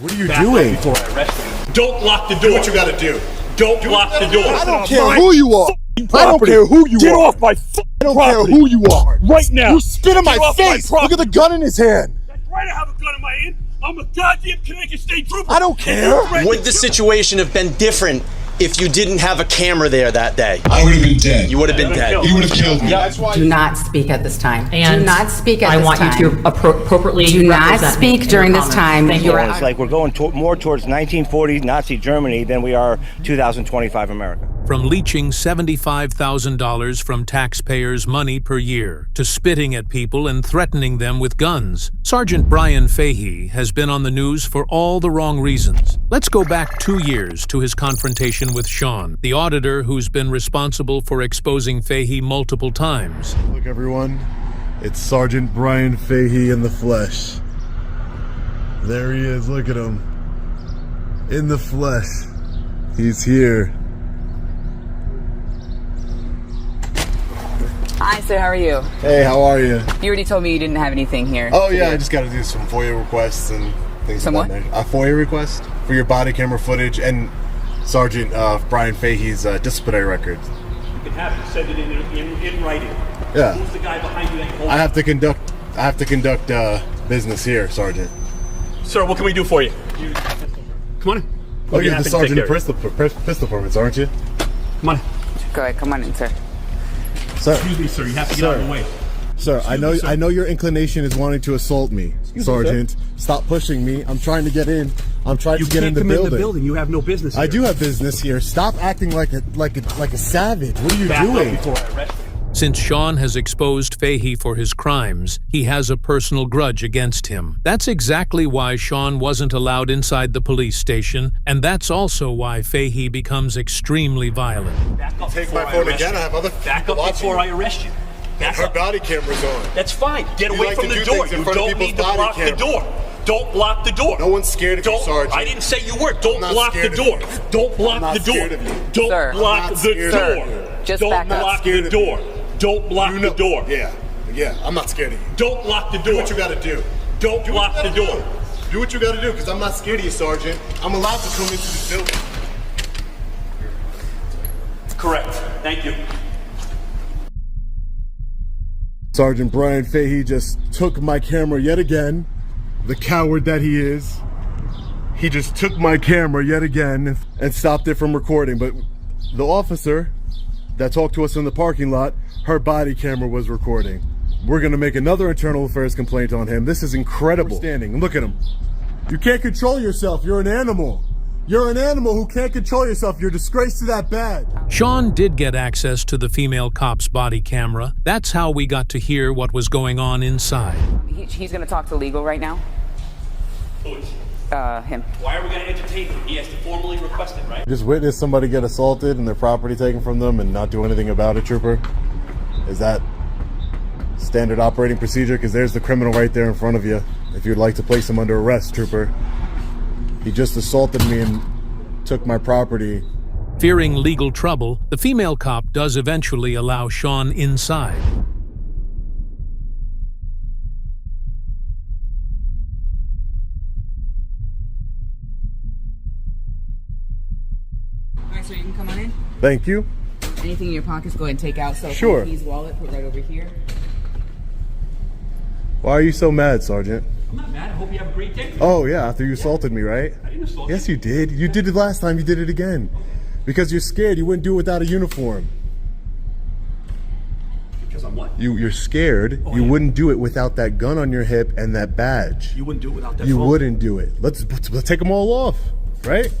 What are you doing? Before I arrest you. Don't lock the door. Do what you gotta do. Don't lock the door. I don't care who you are. I don't care who you are. Get off my fucking I don't property. care who you are. Right now. You spit in my Get off my face. property. Look at the gun in his hand. That's right, I have a gun in my hand. I'm a goddamn Connecticut State Trooper. I don't care. Would the situation have been different if you didn't have a camera there that day? I would have been dead. You would have been dead. He would have killed me. That's why. Do not speak at this time. And do not speak at I this want time. you to appropriately Do not represent me speak in during your this comments. time. Thank You you. are It's like we're going more towards 1940 Nazi Germany than we are 2025 America. From leeching $75,000 from taxpayers' money per year to spitting at people and threatening them with guns, Sergeant Brian Fahey has been on the news for all the wrong reasons. Let's go back 2 years to his confrontation with Sean, the auditor who's been responsible for exposing Fahey multiple times. Look, everyone, it's Sergeant Brian Fahey in the flesh. There he is, look at him. In the flesh. He's here. Hi, sir. How are you? Hey, how are you? You already told me you didn't have anything here. Oh yeah, I just got to do some FOIA requests and things Some like what? that. A FOIA request for your body camera footage and Sergeant Brian Fahey's disciplinary records. You can have it. Send it in writing. Yeah. Who's the guy behind you that you hold? I have to conduct business here, Sergeant. Sir, what can we do for you? Come on in. Look, Be you're happy the to take Sergeant of care pistol permits, aren't you? Come on in. Go ahead. Come on in, sir. Sir, Excuse me, sir. You have to get out of the way. Sir, I know me, sir. I know your inclination is wanting to assault me, Sergeant. Stop pushing me. I'm trying to get in. I'm trying to get in the building. You can't come in the building. You have no business here. I do have business here. Stop acting like a savage. What are you Back doing? up before I arrest you. Since Sean has exposed Fahey for his crimes, he has a personal grudge against him. That's exactly why Sean wasn't allowed inside the police station, and that's also why Fahey becomes extremely violent. Back up Take before my I phone arrest again. you. I have other Back people up watching before you. I arrest you. Back Her up. body camera's on. That's fine. Get You away like from to the do door. things in You front of don't people's need to body block the camera. door. Don't block the door. No one's scared of you, Don't. Sergeant. I didn't say you were. Don't I'm not block the scared of door. you. Don't block I'm not the door. scared of you. Don't Sir. block I'm not the scared of door. you. Just Don't back up. block Scared the of you. door. Don't block You the know- door. Yeah. I'm not scared of you. Don't lock the door. Do what you gotta do. Don't Do what block you the gotta door. do. Do what you gotta do, because I'm not scared of you, Sergeant. I'm allowed to come into this building. Correct. Thank you. Sergeant Brian Fahey just took my camera yet again. The coward that he is. He just took my camera yet again and stopped it from recording. But the officer that talked to us in the parking lot, her body camera was recording. We're gonna make another internal affairs complaint on him. This is incredible. Standing, look at him. You can't control yourself. You're an animal. You're an animal who can't control yourself. You're a disgrace to that badge. Sean did get access to the female cop's body camera. That's how we got to hear what was going on inside. He's going to talk to legal right now. Who is? Him. Why are we going to entertain him? He has to formally request it, right? Just witness somebody get assaulted and their property taken from them and not do anything about it, Trooper. Is that standard operating procedure? Because there's the criminal right there in front of you. If you'd like to place him under arrest, Trooper. He just assaulted me and took my property. Fearing legal trouble, the female cop does eventually allow Sean inside. All right, so you can come on in. Thank you. Anything in your pockets, go ahead and take out. So Sure. keys, wallet, put right over here. Why are you so mad, Sergeant? I'm not mad. I hope you have a great day. Oh, yeah, after you assaulted me, right? I didn't assault Yes, you did. You did it last time. You did it again. Because you're scared. You wouldn't do it without a uniform. Because I'm what? You're scared. Oh, you yeah. wouldn't do it without that gun on your hip and that badge. You wouldn't do it without that You phone. wouldn't do it. Let's take them all off, right?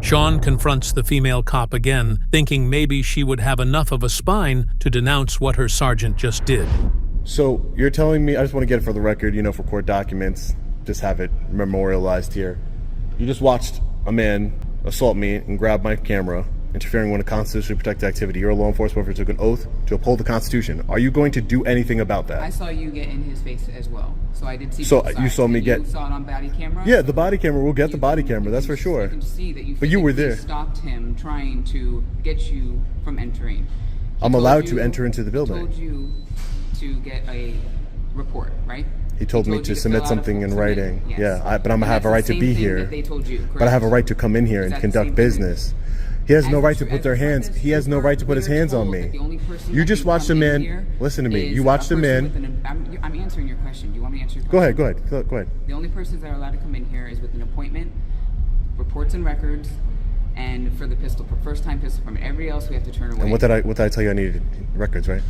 Sean confronts the female cop again, thinking maybe she would have enough of a spine to denounce what her sergeant just did. So you're telling me, I just want to get it for the record, for court documents, just have it memorialized here. You just watched a man assault me and grab my camera, interfering with a constitutionally protected activity. You're a law enforcement officer, took an oath to uphold the Constitution. Are you going to do anything about that? I saw you get in his face as well. So I did see So both you sides. saw me get- You saw it on body camera? Yeah, the body camera. We'll get the body camera. That's for sure. You can see that you But you were physically there. stopped him trying to get you from entering. I'm allowed to enter into the building. He told you to get a report, right? He told me you to to submit fill out a something in form, writing. yes. Yeah, but I'm gonna And have a that's right the to same be thing here. that they told you, But I have a correct? right to come in here Is and that the conduct same thing? business. He has no As right to tr- put as their part hands. of this He has no trooper, right to put his we are hands on told me. that the only person You that just can watched come a in man. here Listen to me. is You watched a person man. with I'm answering your question. Do you want me to answer your Go question? ahead. Go ahead. The only persons that are allowed to come in here is with an appointment, reports and records, and for the first-time pistol permit. Everybody else we have to turn away. And what did I tell you? I needed records, right?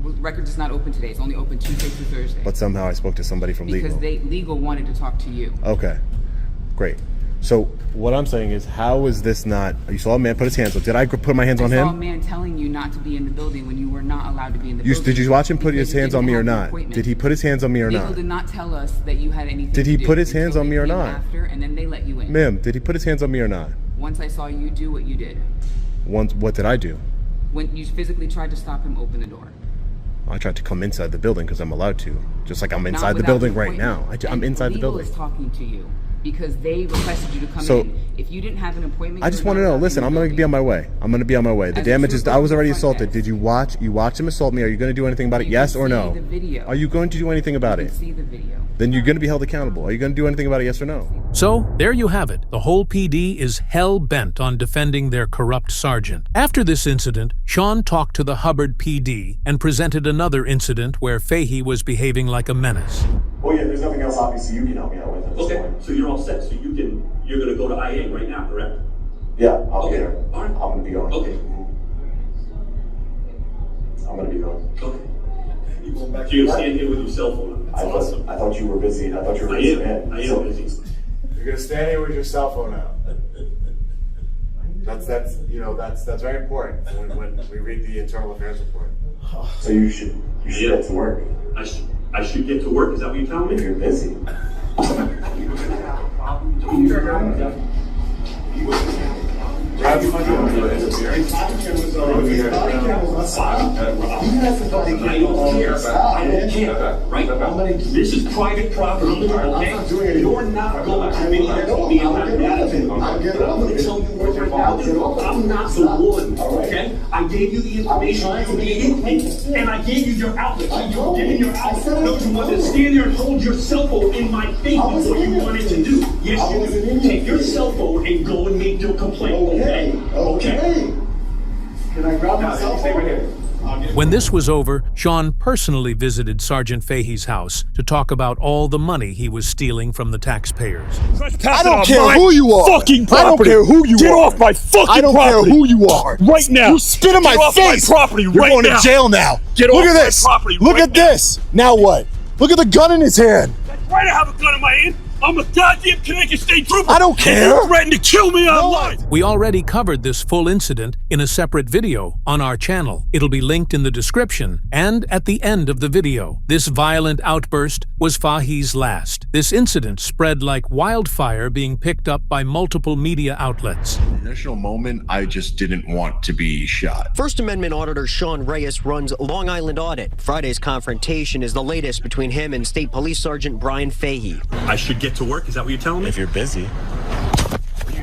Records is not open today. It's only open Tuesday through Thursday. But somehow I spoke to somebody from because legal. legal wanted to talk to you. Okay, great. So what I'm saying is, how is this not? You saw a man put his hands up. Did I put my hands on I saw a him? man telling you not to be in the building when you were not allowed to be in the building. Did you watch him put because his you hands didn't on me or have the not? appointment. Did he put his hands on me or Legal not? did not tell us that you had anything Did to he do put his hands until on they me or came not? After, and then they let you in. Ma'am, did he put his hands on me or not? Once I saw you do what you did. What did I do? When you physically tried to stop him open the door. I tried to come inside the building because I'm allowed to. Just like I'm Not inside the without building your right now. appointment. I'm inside the Legal building. is talking to you because they requested you to come So, in. If you didn't have an appointment, I just want to know. Listen, I'm going to be on my way. I'm going to be on my way. The As a damage is. trooper I was already in the front assaulted. desk. Did you watch? You watched him assault me. Are you going to do anything about it? You Yes can or see no? the video. Are you going to do anything about You it? can see the video. Then you're going to be held accountable. Are you going to do anything about it? Yes or no? So, there you have it. The whole PD is hell-bent on defending their corrupt sergeant. After this incident, Sean talked to the Hubbard PD and presented another incident where Fahey was behaving like a menace. Oh yeah. There's nothing else. Obviously, you can help me out with at this Okay, point. so you're all set. So you're gonna go to IA right now, correct? Yeah, I'll Okay, be there. all right. I'm going to be going. Okay. I'm going to be going. Okay. So you're gonna stand here with your cell phone. That's awesome. I thought you were busy. I thought you were I busy. am busy. You're gonna stand here with your cell phone out. That's very important when we read the internal affairs report. So you should get to work. I should get to work. Is that what you're telling If me? you're busy. I don't care. Right? This is private property, okay? You're not going to be me about that. I'm going to tell you right now, I'm not the one, okay? I gave you the information you needed, and I gave you your outlet. You're giving your outlet. No, you wanted to stand there and hold your cell phone in my face. That's what you wanted to do. Yes, you do. Take your cell phone and go and make your complaint, okay? Okay. Can I grab my cell phone? When this was over, Sean personally visited Sergeant Fahey's house to talk about all the money he was stealing from the taxpayers. I don't care who you are. Fucking I don't property. care who you Get are. off my fucking I don't property. care who you are. Right now. You spit in my Get off my face. property You're right going now. to jail now. Get Look off at my this. property Look right at now. this. Now what? Look at the gun in his hand. That's right, I have a gun in my hand. I'm a goddamn Connecticut State Trooper. I don't care. You threatened to kill me online. We already covered this full incident in a separate video on our channel. It'll be linked in the description and at the end of the video. This violent outburst was Fahey's last. This incident spread like wildfire, being picked up by multiple media outlets. Initial moment, I just didn't want to be shot. First Amendment Auditor Sean Reyes runs Long Island Audit. Friday's confrontation is the latest between him and State Police Sergeant Brian Fahey. I should get to work. Is that what you're telling me? If you're busy.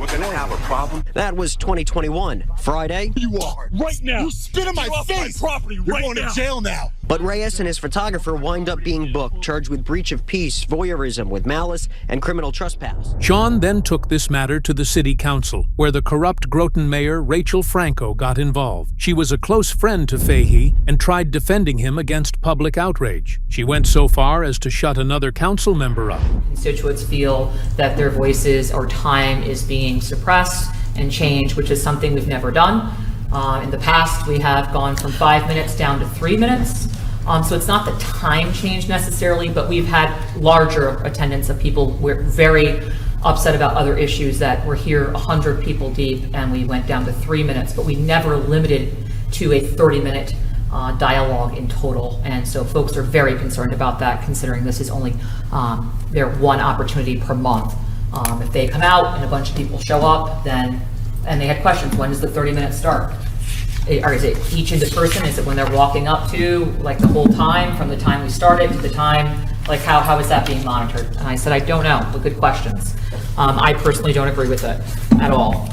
We're gonna have a problem. That was 2021. Friday, You are. Right now. You spit in my Get off face. my property You're right going now. to jail now. but Reyes and his photographer wind up being booked, charged with breach of peace, voyeurism with malice, and criminal trespass. Sean then took this matter to the city council, where the corrupt Groton mayor Rachel Franco got involved. She was a close friend to Fahey and tried defending him against public outrage. She went so far as to shut another council member up. Constituents feel that their voices or time is being suppressed and changed, which is something we've never done. In the past, we have gone from 5 minutes down to 3 minutes. So it's not the time change necessarily, but we've had larger attendance of people. We're very upset about other issues that we're here 100 people deep and we went down to 3 minutes, but we never limited to a 30-minute dialogue in total. And so folks are very concerned about that, considering this is only their one opportunity per month. If they come out and a bunch of people show up, then, and they had questions, when does the 30 minutes start? Or is it each into person? Is it when they're walking up to, like the whole time, from the time we started to the time, like how is that being monitored? And I said, I don't know, but good questions. I personally don't agree with it at all.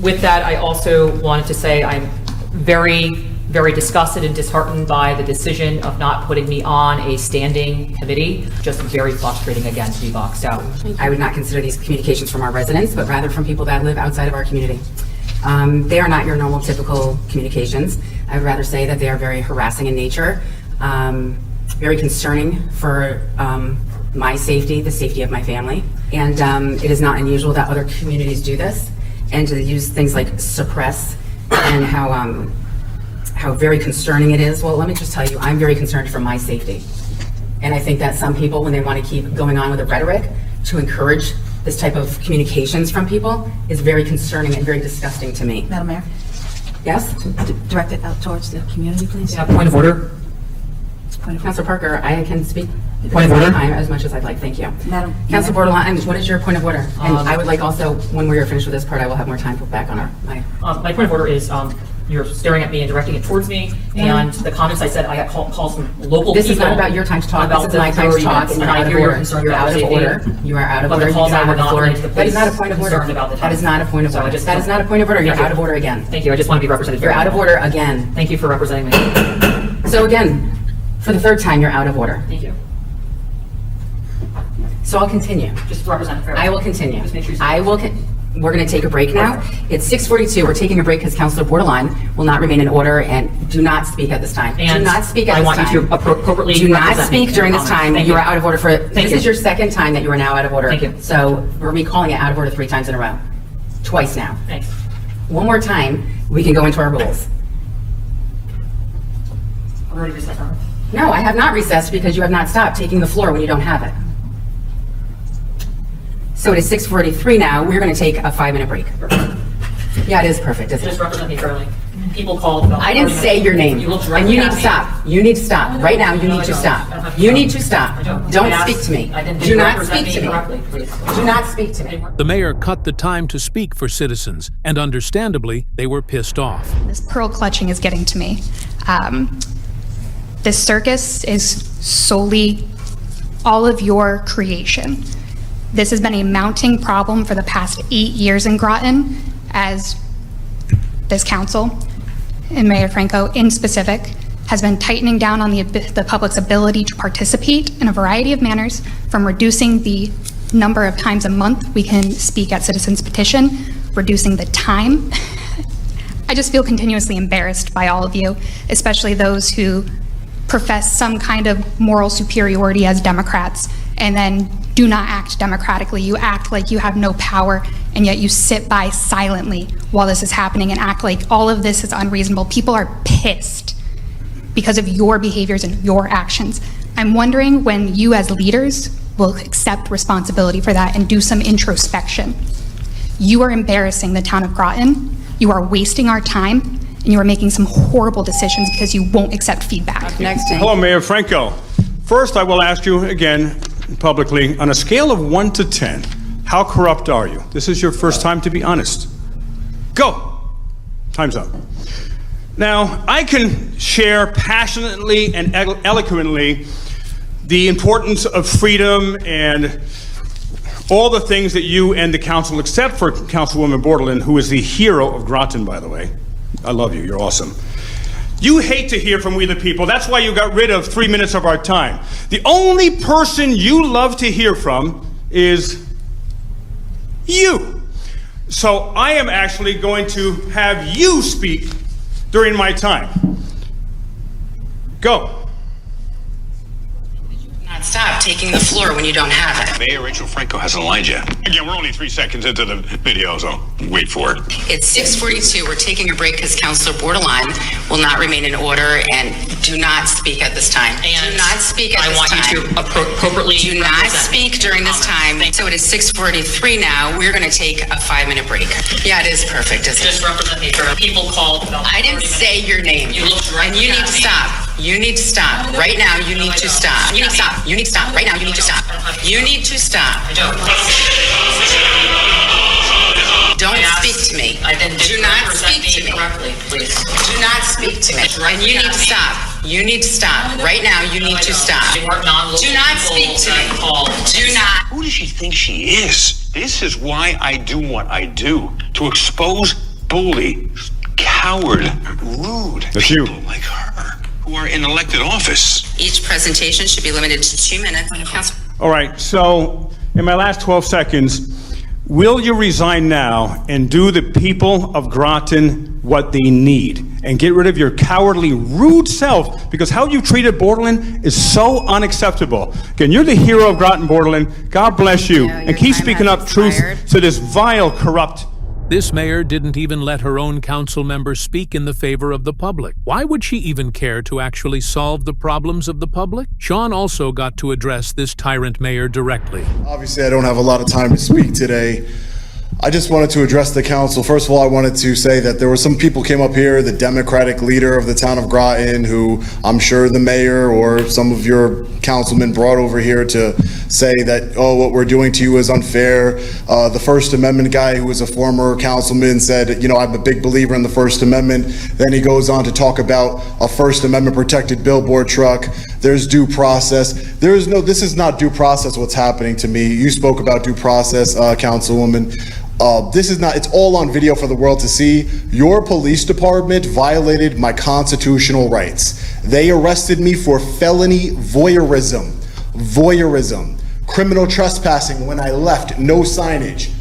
With that, I also wanted to say I'm very very disgusted and disheartened by the decision of not putting me on a standing committee. Just very frustrating again to be boxed out. I would not consider these communications from our residents, but rather from people that live outside of our community. They are not your normal, typical communications. I would rather say that they are very harassing in nature, very concerning for my safety, the safety of my family. And it is not unusual that other communities do this, and to use things like suppress and how very concerning it is. Well, let me just tell you, I'm very concerned for my safety. And I think that some people, when they want to keep going on with the rhetoric to encourage this type of communications from people, is very concerning and very disgusting to me. Madam Mayor? Yes? Direct it out towards the community, please. Yeah, point of order. Councilor Parker, I can speak Point of order. time as much as I'd like. Thank you. Madam Councilor Bordelon, what is your point of order? And I would like also, when we are finished with this part, I will have more time to put back on my... My point of order is you're staring at me and directing it towards me, and the comments I said, I got calls from local people. This is not about your time to talk. This is my time to talk, and you're out of order. You're out of order. You are out of order. You do not have the floor. That is not a point of order. That is not a point of order. That is not a point of order. You're out of order again. Thank you. I just want to be represented. You're out of order again. Thank you for representing me. So again, for the third time, you're out of order. Thank you. So I'll continue. Just represent fairly. I will continue. Just make sure you say I will. We're going to take a break now. It's 6:42. We're taking a break because Councilor Bordelon will not remain in order, and do not speak at this time. And do not speak at I this want time. you to appropriately do not represent me speak during this time. Thank You are out of order for. This you. is your second time that you are now out of order. Thank you. So we're recalling it out of order 3 times in a row, twice now. Thanks. One more time, we can go into our rules. I've already recessed. No, I have not recessed because you have not stopped taking the floor when you don't have it. So it is 6:43 now. We're going to take a 5-minute break. Yeah, it is perfect, isn't it? Just represent me fairly. People called about... I didn't say your name. You looked And directly you need at to me. stop. You need to stop. Right now, you No, need I to don't. stop. I don't have to You stop. need to stop. I don't. Don't I speak asked- to me. I didn't Do not represent speak to me. correctly, please. Do not speak to me. The mayor cut the time to speak for citizens, and understandably, they were pissed off. This pearl clutching is getting to me. This circus is solely all of your creation. This has been a mounting problem for the past 8 years in Groton, as this council, and Mayor Franco in specific, has been tightening down on the public's ability to participate in a variety of manners, from reducing the number of times a month we can speak at citizens petition, reducing the time. I just feel continuously embarrassed by all of you, especially those who profess some kind of moral superiority as Democrats and then do not act democratically. You act like you have no power, and yet you sit by silently while this is happening and act like all of this is unreasonable. People are pissed because of your behaviors and your actions. I'm wondering when you as leaders will accept responsibility for that and do some introspection. You are embarrassing the town of Groton. You are wasting our time, and you are making some horrible decisions because you won't accept feedback. Next. Hello, Mayor Franco. First, I will ask you again publicly, on a scale of 1 to 10, how corrupt are you? This is your first time to be honest. Go. Time's up. Now, I can share passionately and eloquently the importance of freedom and all the things that you and the council, except for Councilwoman Bordelon, who is the hero of Groton, by the way. I love you. You're awesome. You hate to hear from we the people. That's why you got rid of 3 minutes of our time. The only person you love to hear from is you. So I am actually going to have you speak during my time. Go. Not stop taking the floor when you don't have it. Mayor Rachel Franco hasn't lied yet. Again, we're only 3 seconds into the video, so wait for it. It's 6:42. We're taking a break because Councilor Bordelon will not remain in order, and do not speak at this time. And do not speak at I this want time. you to appropriately Do not represent speak me. during this time. So it is 6:43 now. We're going to take a 5-minute break. Yeah, it is perfect, isn't it? Just represent me. People called about... I didn't say your name. You looked And you need to stop. You need to stop. Right now, you need to stop. You need to stop. You need to stop. Right now, you need to stop. You need to stop. Don't speak to me. Do not speak to me. Correctly, please. Do not speak to me. And you need to stop. You need to stop. Right now, you need to stop. You weren't non-local Do not people speak to that me. called. Do not. Who does she think she is? This is why I do what I do. To expose bully, coward, rude That's you. people like her who are in elected office. Each presentation should be limited to 2 minutes. Council. All right, so in my last 12 seconds, will you resign now and do the people of Groton what they need and get rid of your cowardly, rude self? Because how you treated Borderland is so unacceptable. Again, you're the hero of Groton, Borderland. God bless you. And keep speaking up truth to this vile, corrupt. This mayor didn't even let her own council members speak in the favor of the public. Why would she even care to actually solve the problems of the public? Sean also got to address this tyrant mayor directly. Obviously, I don't have a lot of time to speak today. I just wanted to address the council. First of all, I wanted to say that there were some people came up here, the Democratic leader of the town of Groton, who I'm sure the mayor or some of your councilmen brought over here to say that, oh, what we're doing to you is unfair. The First Amendment guy, who was a former councilman, said, you know, I'm a big believer in the First Amendment. Then he goes on to talk about a First Amendment protected billboard truck. There's due process. This is not due process what's happening to me. You spoke about due process, Councilwoman. This is not, it's all on video for the world to see. Your police department violated my constitutional rights. They arrested me for felony voyeurism, criminal trespassing when I left, no signage,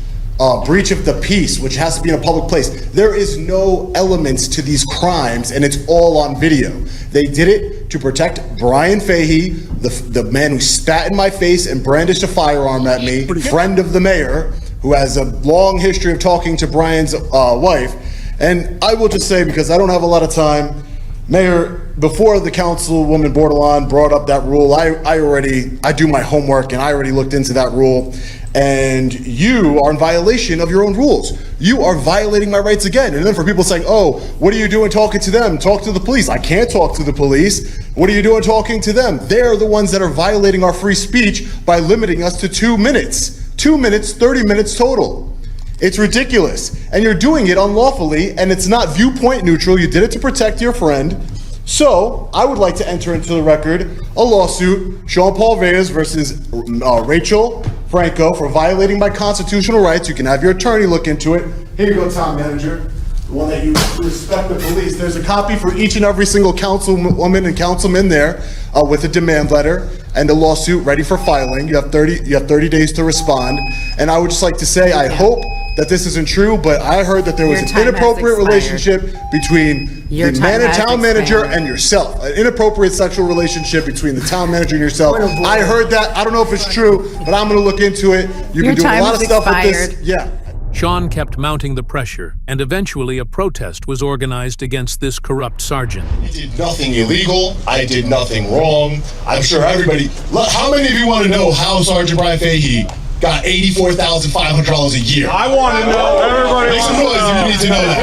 breach of the peace, which has to be in a public place. There is no elements to these crimes, and it's all on video. They did it to protect Brian Fahey, the man who spat in my face and brandished a firearm at me, friend of the mayor, who has a long history of talking to Brian's wife. And I will just say, because I don't have a lot of time, Mayor, before the councilwoman Bordelon brought up that rule, I do my homework and I already looked into that rule. And you are in violation of your own rules. You are violating my rights again. And then for people saying, oh, what are you doing talking to them? Talk to the police. I can't talk to the police. What are you doing talking to them? They're the ones that are violating our free speech by limiting us to 2 minutes. 2 minutes, 30 minutes total. It's ridiculous. And you're doing it unlawfully, and it's not viewpoint neutral. You did it to protect your friend. So I would like to enter into the record a lawsuit, Sean Paul Reyes versus Rachel Franco, for violating my constitutional rights. You can have your attorney look into it. Here you go, town manager. The one that you respect the police. There's a copy for each and every single councilwoman and councilman there with a demand letter and a lawsuit ready for filing. You have 30 days to respond. And I would just like to say, I hope that this isn't true, but I heard that there was an inappropriate relationship between the town manager and yourself. An inappropriate sexual relationship between the town manager and yourself. I heard that. I don't know if it's true, but I'm going to look into it. You've been doing a lot of stuff with this. Yeah. Sean kept mounting the pressure, and eventually a protest was organized against this corrupt sergeant. I did nothing illegal. I did nothing wrong. I'm sure everybody... How many of you want to know how Sergeant Brian Fahey got $84,500 a year? I want to know. Everybody Make some noise if you need to know that.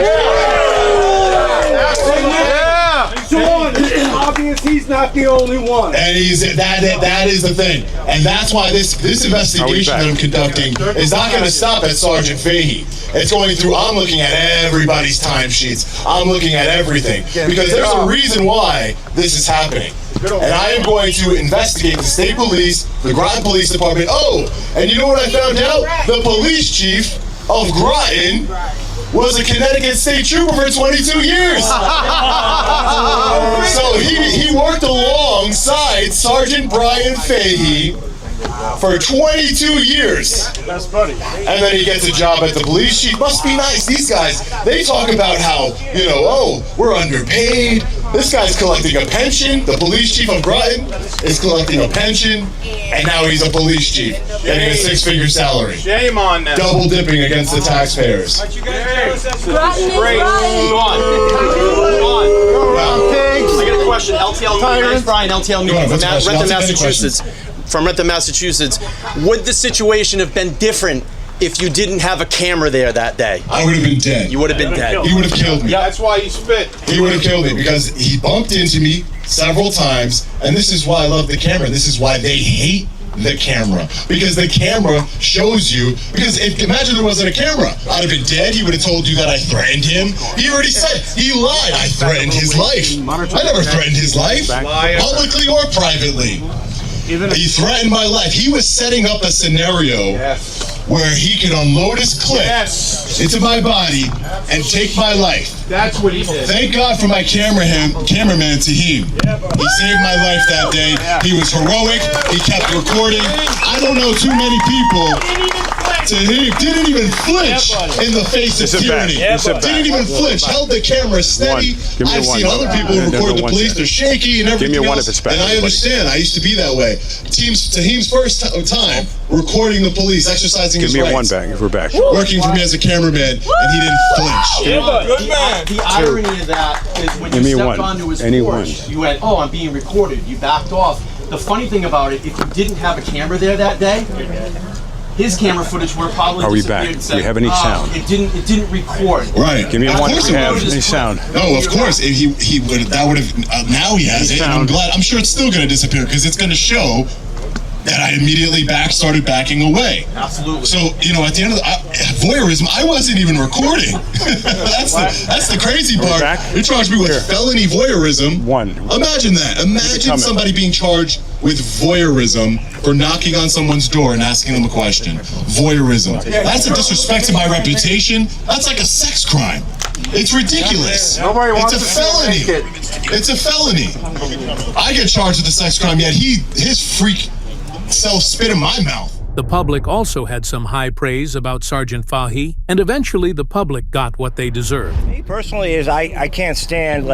Sean, it's obvious he's not the only one. And that is the thing. And that's why this investigation that I'm conducting is not going to stop at Sergeant Fahey. It's going through, I'm looking at everybody's timesheets. I'm looking at everything. Because there's a reason why this is happening. And I am going to investigate the state police, the Groton Police Department. Oh, and you know what I found out? The police chief of Groton was a Connecticut state trooper for 22 years. So he worked alongside Sergeant Brian Fahey for 22 years. That's funny. And then he gets a job at the police chief. Must be nice. These guys, they talk about how, oh, we're underpaid. This guy's collecting a pension. The police chief of Groton is collecting a pension. And now he's a police chief, getting a 6-figure salary. Shame on them. Double dipping against the taxpayers. What you guys do? Great. Sean. I got a question. LTL, Brian, LTL Media from Rentham, Massachusetts. From Rentham, Massachusetts. Would the situation have been different if you didn't have a camera there that day? I would have been dead. You would have been dead. He would have killed me. Yeah, that's why he spit. He would have killed me because he bumped into me several times, and this is why I love the camera. This is why they hate the camera, because the camera shows you. Because imagine there wasn't a camera, I'd have been dead. He would have told you that I threatened him. He already said, he lied. I threatened his life. I never threatened his life, publicly or privately. He threatened my life. He was setting up a scenario where he could unload his clip into my body and take my life. That's what he did. Thank God for my cameraman, Tahim. He saved my life that day. He was heroic. He kept recording. I don't know too many people. Tahim didn't even flinch in the face of tyranny. Didn't even flinch. Held the camera steady. I've seen other people who record the police. They're shaky and everything else. And I understand. I used to be that way. Tahim's first time recording the police, exercising his rights. Give me one back if we're back. Working for me as a cameraman, and he didn't flinch. Good man. The irony of that is when you stepped onto his porch, you went, "Oh, I'm being recorded." You backed off. The funny thing about it, if you didn't have a camera there that day, his camera footage would probably Are we disappeared back? and said, Do we have any sound? It didn't record. Right. Give me Of one if course we it have would. any sound. No, of course. If he would. That would have. Now he has it. And I'm glad. I'm sure it's still going to disappear because it's going to show that I immediately started backing away. Absolutely. So, at the end of voyeurism, I wasn't even recording. that's the crazy part. They charged me with felony voyeurism. Imagine that. Imagine somebody being charged with voyeurism for knocking on someone's door and asking them a question. Voyeurism. That's a disrespect to my reputation. That's like a sex crime. It's ridiculous. It's a felony. It's a felony. I get charged with a sex crime, yet his freak self spit in my mouth. The public also had some high praise about Sergeant Fahy, and eventually the public got what they deserved. Me personally I can't stand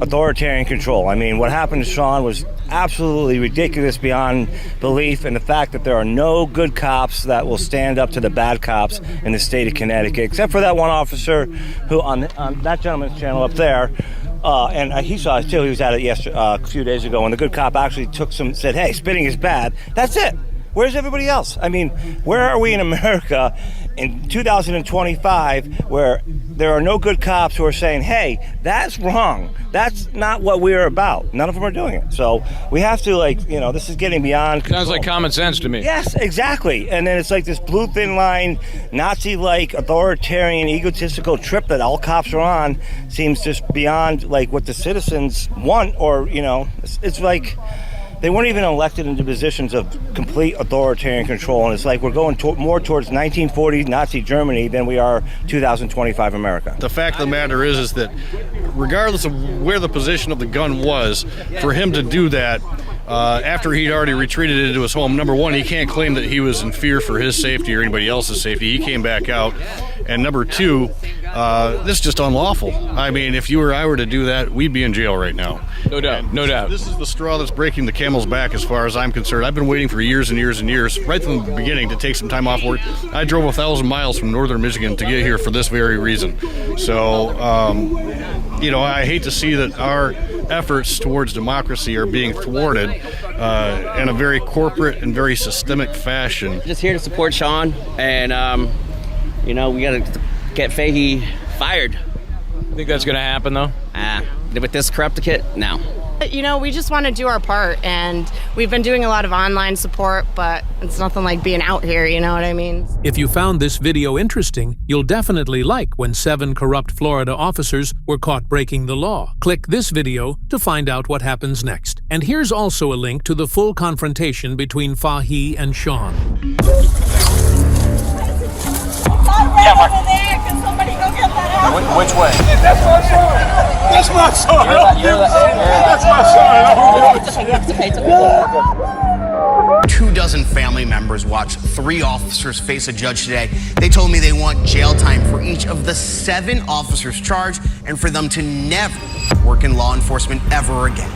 authoritarian control. I mean, what happened to Sean was absolutely ridiculous beyond belief, and the fact that there are no good cops that will stand up to the bad cops in the state of Connecticut, except for that one officer who on that gentleman's channel up there. And he saw it too. He was at it a few days ago, and the good cop actually said, "Hey, spitting is bad." That's it. Where's everybody else? I mean, where are we in America in 2025 where there are no good cops who are saying, "Hey, that's wrong. That's not what we're about." None of them are doing it. So we have to this is getting beyond control. Sounds like common sense to me. Yes, exactly. And then it's like this blue thin line, Nazi-like, authoritarian, egotistical trip that all cops are on seems just beyond what the citizens want, or it's like they weren't even elected into positions of complete authoritarian control, and it's like we're going more towards 1940s Nazi Germany than we are 2025 America. The fact of the matter is that regardless of where the position of the gun was, for him to do that after he'd already retreated into his home, number one, he can't claim that he was in fear for his safety or anybody else's safety. He came back out. And number two, this is just unlawful. I mean, if you or I were to do that, we'd be in jail right now. No doubt, no doubt. This is the straw that's breaking the camel's back as far as I'm concerned. I've been waiting for years and years and years, right from the beginning, to take some time off work. I drove 1,000 miles from northern Michigan to get here for this very reason. So, I hate to see that our efforts towards democracy are being thwarted in a very corporate and very systemic fashion. Just here to support Sean, and we got to get Fahy fired. Think that's going to happen, though? With this Connecticut, no. We just want to do our part, and we've been doing a lot of online support, but it's nothing like being out here, you know what I mean? If you found this video interesting, you'll definitely like when 7 corrupt Florida officers were caught breaking the law. Click this video to find out what happens next. And here's also a link to the full confrontation between Fahy and Sean. Over there, can somebody go get that out? Which way? That's my son! That's my son! That's my son! 24 family members watched 3 officers face a judge today. They told me they want jail time for each of the 7 officers charged and for them to never work in law enforcement ever again.